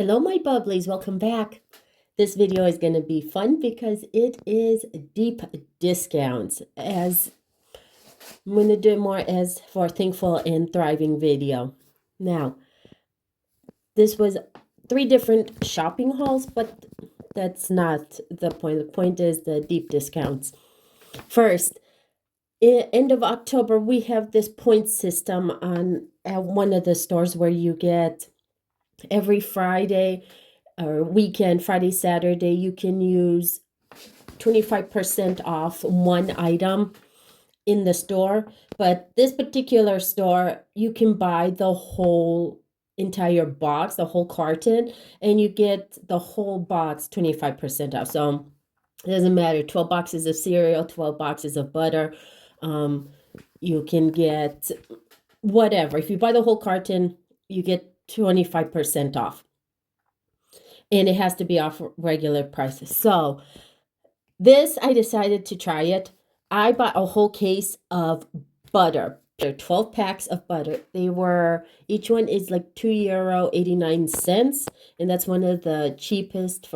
Hello, my bubblies. Welcome back. This video is going to be fun because it is deep discounts. As I'm going to do it more as for Thankful and Thriving video. Now, this was 3 different shopping hauls, but that's not the point. The point is the deep discounts. First, end of October, we have this point system on at one of the stores where you get every Friday or weekend, Friday, Saturday, you can use 25% off one item in the store. But this particular store, you can buy the whole entire box, the whole carton, and you get the whole box 25% off. So it doesn't matter, 12 boxes of cereal, 12 boxes of butter. You can get whatever. If you buy the whole carton, you get 25% off. And it has to be off regular prices. So this, I decided to try it. I bought a whole case of butter. There are 12 packs of butter. Each one is like €2.89. And that's one of the cheapest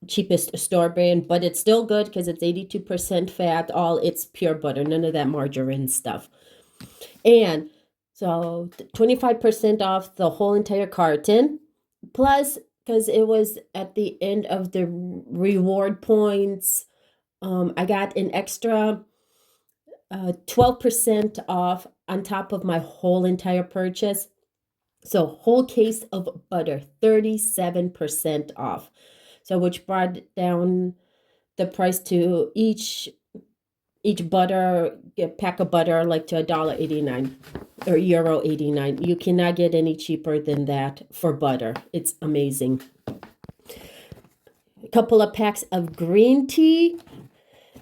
cheapest store brand, but it's still good because it's 82% fat. It's pure butter, none of that margarine stuff. And so 25% off the whole entire carton. Plus, because it was at the end of the reward points, I got an extra 12% off on top of my whole entire purchase. So whole case of butter, 37% off. So which brought down the price to each pack of butter like to $1.89 or €1.89. You cannot get any cheaper than that for butter. It's amazing. A couple of packs of green tea.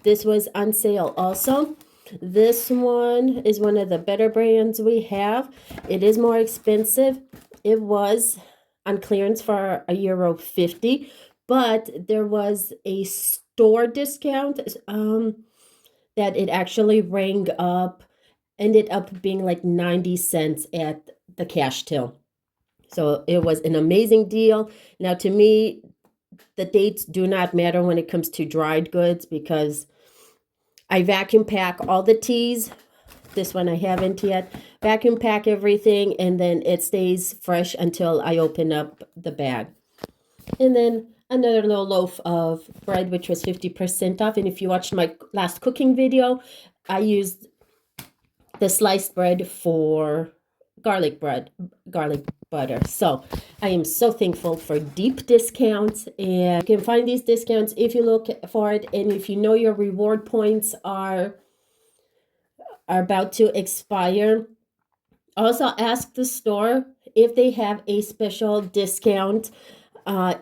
This was on sale also. This one is one of the better brands we have. It is more expensive. It was on clearance for €1.50, but there was a store discount that it actually ended up being like 90 cents at the cash till. So it was an amazing deal. Now, to me, the dates do not matter when it comes to dried goods because I vacuum pack all the teas. This one I haven't yet. Vacuum pack everything, and then it stays fresh until I open up the bag. And then another little loaf of bread, which was 50% off. And if you watched my last cooking video, I used the sliced bread for garlic butter. So I am so thankful for deep discounts, and you can find these discounts if you look for it. And if you know your reward points are about to expire, also ask the store if they have a special discount.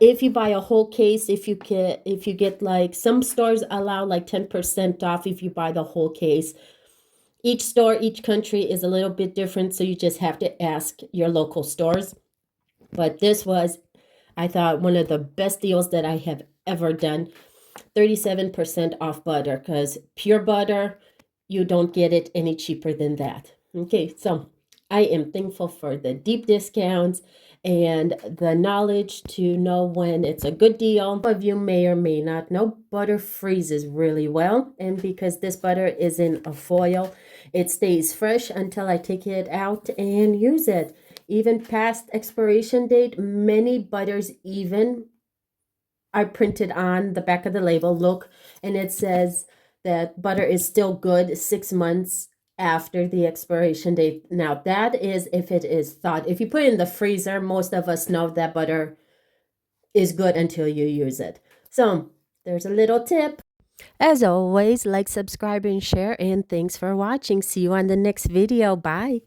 If you buy a whole case, if you get like, some stores allow like 10% off if you buy the whole case. Each store, each country is a little bit different, so you just have to ask your local stores. But this was, I thought, one of the best deals that I have ever done. 37% off butter, because pure butter, you don't get it any cheaper than that. Okay, so I am thankful for the deep discounts and the knowledge to know when it's a good deal. Some of you may or may not know, butter freezes really well. And because this butter is in a foil, it stays fresh until I take it out and use it. Even past expiration date, many butters even are printed on the back of the label. Look, and it says that butter is still good 6 months after the expiration date. Now, that is if it is thawed. If you put it in the freezer, most of us know that butter is good until you use it. So there's a little tip. As always, like, subscribe, and share, and thanks for watching. See you on the next video. Bye.